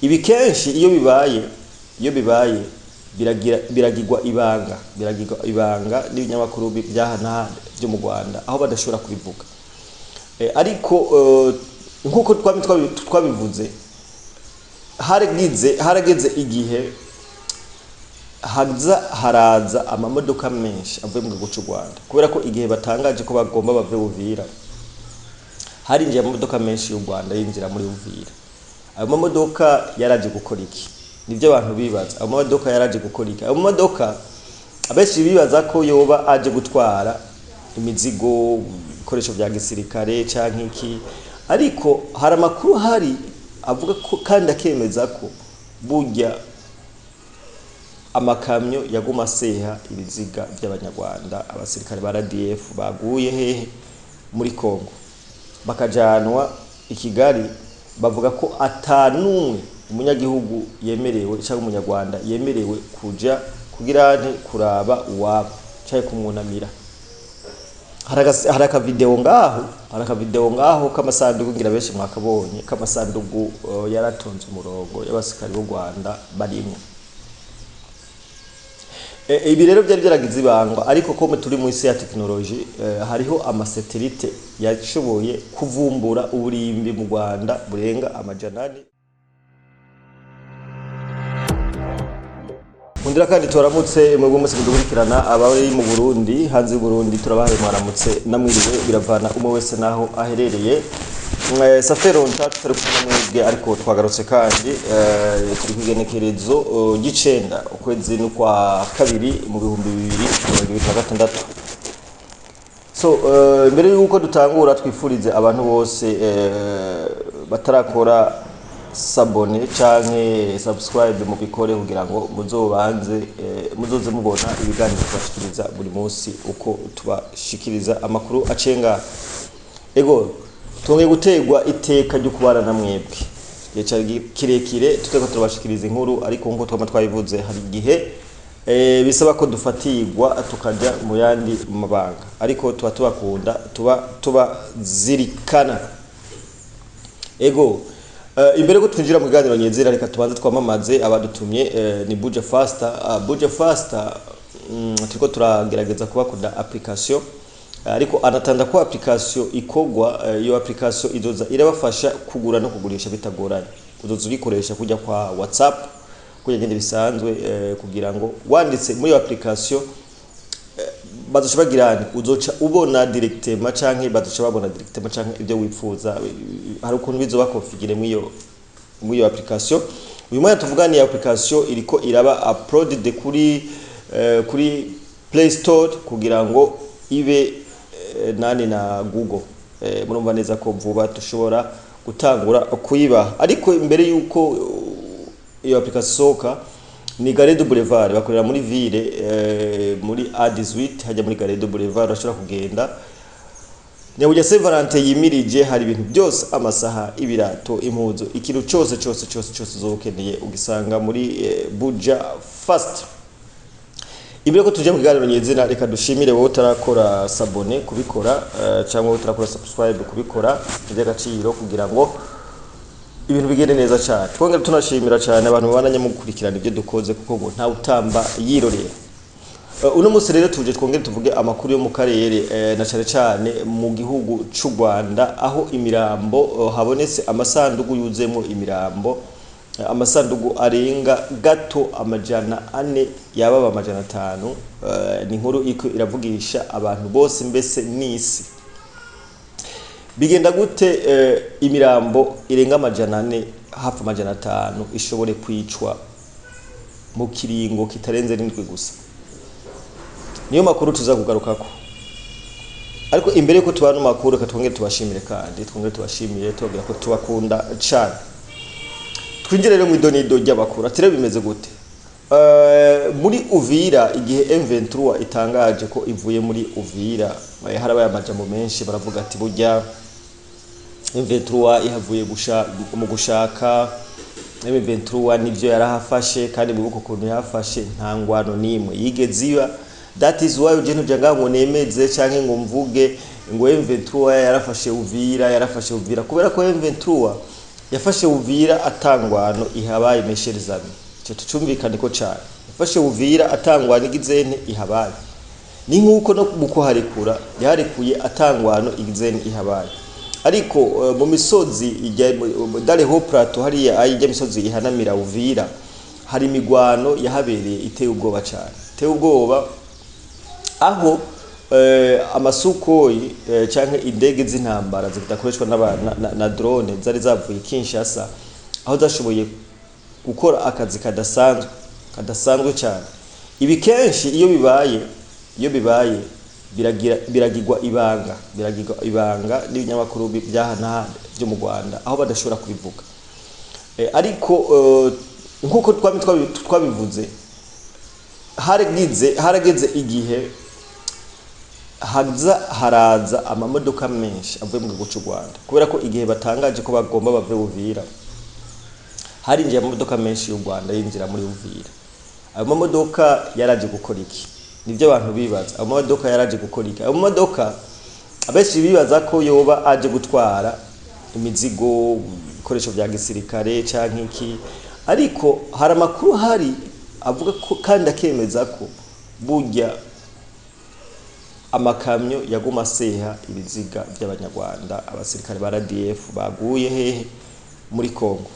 Ibi kenshi iyo bibaye biragirwa ibanga n'ibinyamakuru byahana byo mu Rwanda aho badashobora kubivuga. Ariko nkuko twabivuze harageze igihe haraza amamodoka menshi avuye mu gihugu cy'u Rwanda kubera ko igihe batangaje ko bagomba bave Uvira harinjiye amamodoka menshi y'u Rwanda yinjira muri Uvira. Ayo mamodoka yaraje gukora iki? Nivyo abantu bibaza. Ayo mamodoka yaraje gukora iki? Ayo mamodoka abenshi bibaza ko yoba aje gutwara imizigo, ibikoresho vya gisirikare canke iki, ariko hari amakuru hari avuga ko kandi akemeza ko burya amakamyo yaguma seha ibiziga by'abanyarwanda, abasirikare ba RDF baguye hehe muri Kongo bakajanwa i Kigali. Bavuga ko atanumwe umunyagihugu yemerewe cyangwa umunyarwanda yemerewe kuja kugira kuraba uwabo cyaye kumwunamira. Haraka video ngaho kamasanduku ngira benshi mwakabonye kamasanduku yaratonze umurongo y'abasikari b'u Rwanda barimo. Ibi rero byari byaragize ibanga, ariko ko turi mu isi ya technology hariho amasatelite yashoboye kuvumbura uburimbi mu Rwanda burenga amajanani. Kundira kandi turamutse mwebwe mwese Kurikirana abari mu Burundi, hanze y'u Burundi turabahaye mwaramutse namwiriwe biravana umwe wese naho aherereye. Safero ntatu turi kumwe ariko twagarutse kandi turi kugenekerezo gicenda ukwezi n'ukwa kabiri mu 2026. So mbere yuko dutangura twifurize abantu bose batarakora sabone canke subscribe mu bikore kugira ngo muzoze mubona ibiganiro twashikiriza buri munsi uko tubashikiriza amakuru acenga. Ego Tunge gutegwa iteka ryo kubana na mwebwe. Yeca kirekire tuteko turabashikiriza inkuru, ariko nkuko twama twabivuze hari igihe bisaba ko dufatirwa tukaja mu yandi mabanga, ariko tuba tubakunda tuba zirikana. Ego imbere ko twinjira mu kiganiro nyezera, reka tubanze twamamaze abadutumye. Ni Buja Faster turiko turagerageza kubakunda application, ariko anatanda ko application ikogwa. Iyo application izoza irabafasha kugura no kugurisha bitagoranye. Uzoza urikoresha kujya kwa WhatsApp kugende bisanzwe, kugira ngo wanditse muri iyo application bazoshabagirana uzoca ubona directement canke bazoca babona directement canke ibyo wipfuza. Hari ukuntu bizoba configure muri iyo application. Uyu mwanya tuvugani application iriko iraba uploaded kuri Play Store kugira ngo ibe nani na Google. Murumva neza ko vuba dushobora gutangura kuyiba, ariko imbere yuko iyo application soka ni Gare du Boulevard bakorera muri ville muri A18 hajya muri Gare du Boulevard bashobora kugenda. Nyabuja Saint Valentin yimirije, hari ibintu byose, amasaha, ibirato, impuzo, ikintu cyose uzokeneye ugisanga muri Buja Faster. Ibyo ko tuje mu kiganiro nyezina, reka dushimire wowe utarakora sabone kubikora cyangwa wowe utarakora subscribe kubikora by'agaciro kugira ngo ibintu bigende neza cyane. Twongera tunashimira cyane abantu babandanye mu gukurikirana ibyo dukoze, kuko ngo nta utamba yirorera. Uno munsi rero tuje twongere tuvuge amakuru yo mu karere, na cyane mu gihugu cy'u Rwanda, aho imirambo habonetse amasanduku yuzemo imirambo, amasanduku arenga gato amajana 4 yababa amajana 5. Ni inkuru iko iravugisha abantu bose mbese nisi. Bigenda gute imirambo irenga amajana 4 hafi amajana 5 ishobore kwicwa mu kiringo kitarenze 7 gusa? Niyo makuru tuza kugarukako, ariko imbere ko tubana makuru katwongere tubashimire kandi tubashimire tugira ko tubakunda cyane. Twinjire rero mu idonido ry'abakuru. Atire bimeze gute muri Uvira igihe M23 itangaje ko ivuye muri Uvira? Harabaye amajambo menshi, baravuga ati burya M23 ihavuye mu gushaka. M23 nivyo yarahafashe, kandi bibuko kuntu yafashe nta ngwano nimwe yigeze iba. That is why uje ntujanga ngo nemeze canke ngo mvuge ngo M23 yarafashe Uvira kubera ko M23 yafashe Uvira atangwano ihabaye mesherizami cyo tucumvikane ko cyane yafashe Uvira atangwano igizene ihabaye ni nkuko no mukuharekura yarekuye atangwano igizene ihabaye ariko mu misozi dale ho plateau hariya ayijya misozi ihanamira Uvira hari imigwano yahabereye iteye ubwoba cyane iteye ubwoba aho amasukoyi canke indege z'intambara zidakoreshwa na drone zari zavuye Kinshasa aho zashoboye gukora akazi kadasanzwe cyane ibi kenshi iyo bibaye biragirwa ibanga n'ibinyamakuru byahana byo mu Rwanda aho badashobora kubivuga ariko nkuko twabivuze harageze igihe haraza amamodoka menshi avuye mu gihugu cy'u Rwanda kubera ko igihe batangaje ko bagomba bave Uvira harinjiye amamodoka menshi y'u Rwanda yinjira muri Uvira ayo mamodoka yaraje gukora iki nivyo abantu bibaza ayo mamodoka yaraje gukora iki ayo mamodoka abenshi bibaza ko yoba aje gutwara imizigo ibikoresho bya gisirikare canke iki ariko hari amakuru hari avuga ko kandi akemeza ko burya amakamyo yaguma seha ibiziga by'abanyarwanda abasirikare ba RDF baguye hehe muri Kongo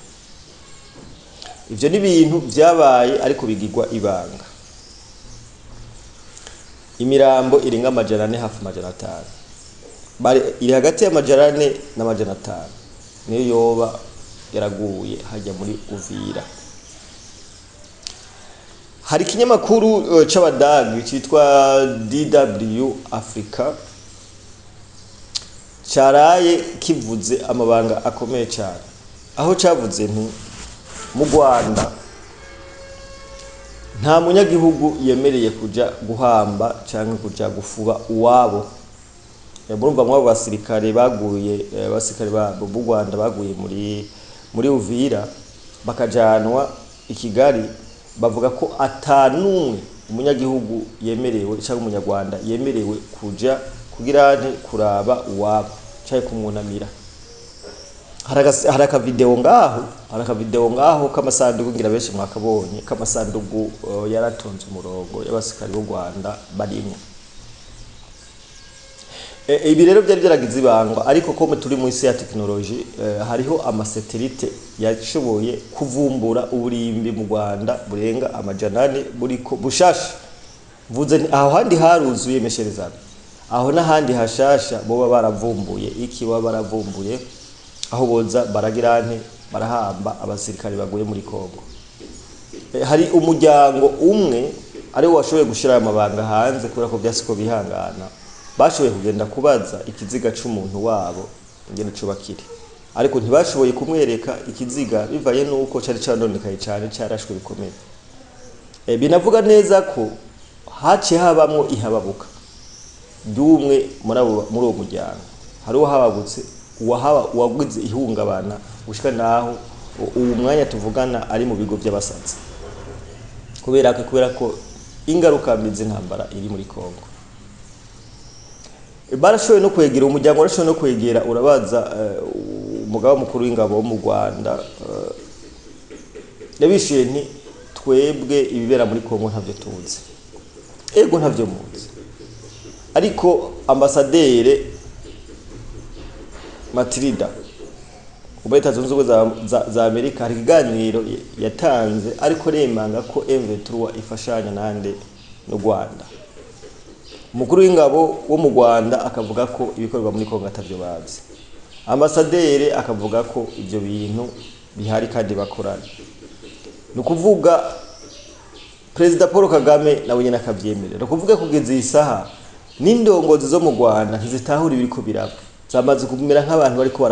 ivyo ni ibintu byabaye ariko bigirwa ibanga imirambo iringa amajana 4 hafi amajana 5 bari iri hagati y'amajana 4 n'amajana 5 niyo yoba yaraguye hajya muri Uvira hari kinyamakuru c'abadagi citwa DW Africa caraye kivuze amabanga akomeye cyane aho cavuze nti mu Rwanda nta munyagihugu yemereye kuja guhamba canke kuja gufuba uwabo murumva mwabo basirikare baguye basirikare babo mu Rwanda baguye muri Uvira bakajanwa i Kigali bavuga ko atanumwe umunyagihugu yemerewe cyangwa umunyarwanda yemerewe kuja kugira nte kuraba uwabo cyaye kumunamira haraka video ngaho kamasanduku ngira benshi mwakabonye kamasanduku yaratonze umurongo y'abasikari b'u Rwanda barimo ibi rero byari byaragize ibanga ariko ko turi mu isi ya technology hariho amasatelite yashoboye kuvumbura uburimbi mu Rwanda burenga amajana 4 buriko bushasha vuze aho handi haruzuye mesherezana aho n'ahandi hashasha boba baravumbuye iki baba baravumbuye aho boza baragirante barahamba abasirikare baguye muri Kongo hari umuryango umwe ari washoboye gushira amabanga hanze kubera ko byasiko bihangana bashoboye kugenda kubaza ikiziga c'umuntu wabo ngene cubakire ariko ntibashoboye kumwereka ikiziga bivaye nuko cari canonekaye cyane carashwe bikomeye binavuga neza ko haci habamwo ihababuka dumwe muri uwo muryango hari uhababutse uwagize ihungabana gushika naho uwo mwanya tuvugana ari mu bigo by'abasazi kubera ko ingaruka mbizi ntambara iri muri Kongo barashoboye no kwegera umuryango warashoboye no kwegera urabaza umugaba mukuru w'ingabo wo mu Rwanda yabishiye nti twebwe ibibera muri Kongo ntavyo tuzi ego ntavyo muzi ariko ambasadere Matilda ubayita zunze ubumwe za Amerika hari ikiganiro yatanze ariko remanga ko M23 ifashanya nande no Rwanda umukuru w'ingabo wo mu Rwanda akavuga ko ibikorwa muri Kongo atavyo bazi ambasadere akavuga ko ibyo bintu bihari kandi bakorana nukuvuga President Paul Kagame nawe nyene akavyemerera nukuvuga kugeza isaha n'indongozi zo mu Rwanda ntizitahura ibiriko biraba zamaze kumera nk'abantu bariko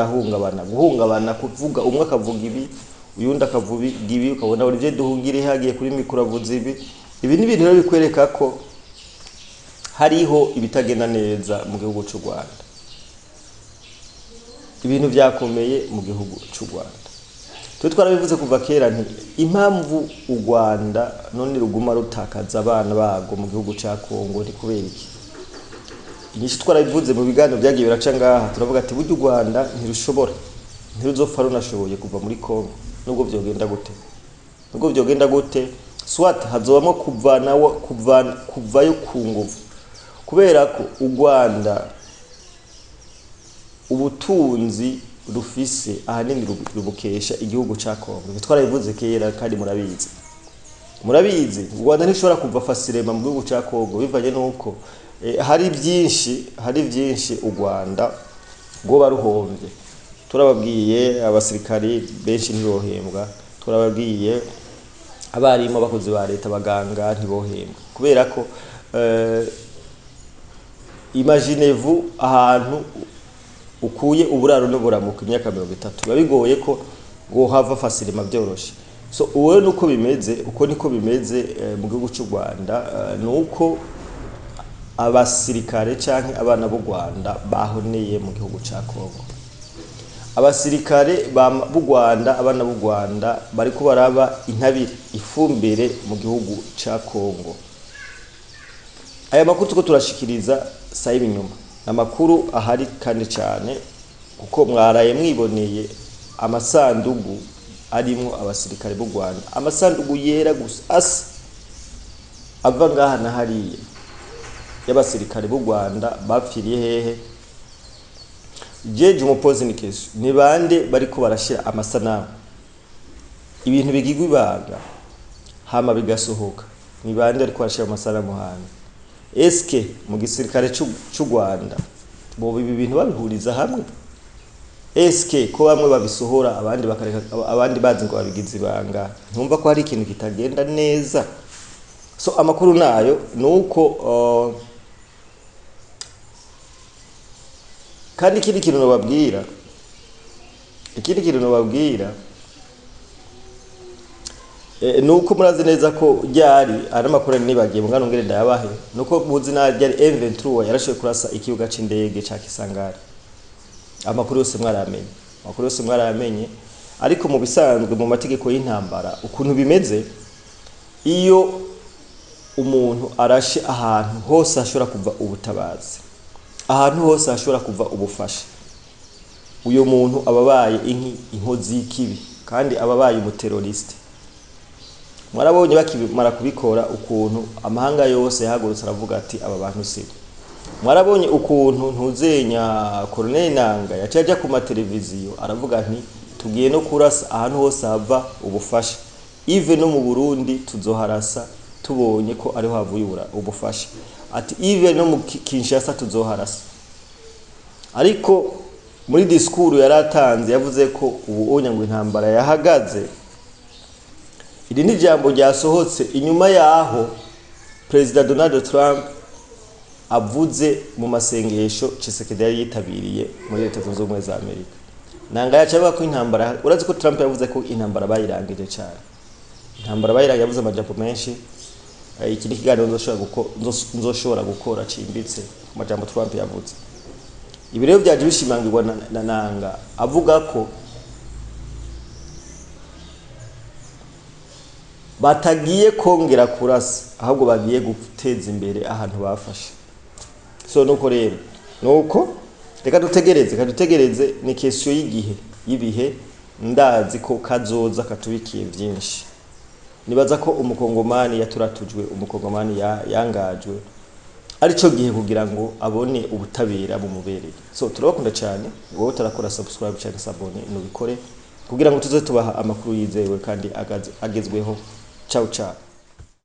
guhungabana kuvuga umwe akavuga ibi uyundi akavuga ibi ukabona buri byo duhungire hagiye kuri mikoro avuze ibi ni ibintu rero bikwereka ko hariho ibitagenda neza mu gihugu cy'u Rwanda ibintu byakomeye mu gihugu cy'u Rwanda twe twarabivuze kuva kera nti impamvu u Rwanda none ruguma rutakaza abana bago mu gihugu cya Kongo ni kubera iki inyinshi twarabivuze mu biganiro byagiye biraca ngaha turavuga ati buryo u Rwanda ntirushobora ntiruzopfa runashoboye kuva muri Kongo nubwo vyogenda gute swat hazobamo kuvayo ku nguvu kubera ko u Rwanda ubutunzi rufise ahanini rubukesha igihugu ca Kongo twarabivuze kera kandi murabizi u Rwanda ntishobora kuva fasirema mu gihugu ca Kongo bivanye nuko hari byinshi u Rwanda ngo baruhombye turababwiye abasirikari benshi ntibohembwa turababwiye abarimu abakozi ba leta baganga ntibohembwa kubera ko imaginez-vous ahantu ukuye uburaro n'uburamuko imyaka 30 babigoye ko ngo hava fasirema byoroshe so uwe nuko bimeze uko niko bimeze mu gihugu cy'u Rwanda nuko abasirikare canke abana b'u Rwanda bahoneye mu gihugu ca Kongo abasirikare b'u Rwanda abana b'u Rwanda bariko baraba intabire ifumbire mu gihugu ca Kongo aya makuru tuko turashikiriza sayi binyuma amakuru ahari kandi cyane kuko mwaraye mwiboneye amasandugu arimo abasirikare b'u Rwanda amasandugu yera gusa asa ava ngaha na hariye y'abasirikare b'u Rwanda bapfiriye hehe jeje umupozi nikeso ni bande bariko barashira amasanamu ibintu bigigwa ibanga hama bigasohoka ni bande ariko barashira amasanamu hano eske mu gisirikare cy'u Rwanda bo ibi bintu babihuriza hamwe eske ko bamwe babisohora abandi bakareka abandi bazi ngo babigize ibanga ntumva ko hari ikintu kitagenda neza so amakuru nayo nuko kandi ikindi kintu nobabwira nuko murazi neza ko ryari ari makuru nibagiye mungano ngere ndayabahe nuko muzi na ryari M23 yarashoye kurasa ikibuga c'indege ca Kisangari amakuru yose mwaramenye ariko mu bisanzwe mu mategeko y'intambara ukuntu bimeze iyo umuntu arashe ahantu hose ashobora kuva ubutabazi ahantu hose ashobora kuva ubufasha uyo muntu ababaye inkozi y'ikibi kandi ababaye umuteroriste mwarabonye bakimara kubikora ukuntu amahanga yose yahagurutse aravuga ati aba bantu se mwarabonye ukuntu ntuzenya Colonel Nanga yacaje ku mateleviziyo aravuga nti tugiye no kurasa ahantu hose hava ubufasha ive no mu Burundi tuzoharasa tubonye ko ariho havuye ubufasha ati ive no mu Kinshasa tuzoharasa ariko muri discours yaratanze yavuze ko ubu onyangwe intambara yahagaze iri ni jambo ryasohotse inyuma yaho President Donald Trump avuze mu masengesho Tshisekedi yari yitabiriye muri Leta Zunze Ubumwe za Amerika nanga yacavuga ko intambara urazi ko Trump yavuze ko intambara bayirangije cyane intambara bayirangije yavuze amajambo menshi iki kiganiro nzoshobora gukora cimbitse amajambo Trump yavuze ibi rero byaje bishimangirwa na Nanga avuga ko batagiye kongera kurasa ahubwo bagiye guteza imbere ahantu bafashe so nuko rero nuko reka dutegereze ni question y'ibihe ndazi ko kazoza katubikiye byinshi nibaza ko umukongomani yaturatujwe umukongomani yangajwe arico gihe kugira ngo abone ubutabera bumubereye so turabakunda cyane wowe utarakora subscribe cyangwa sabone nubikore kugira ngo tuze tubaha amakuru yizewe kandi agezweho ciao ciao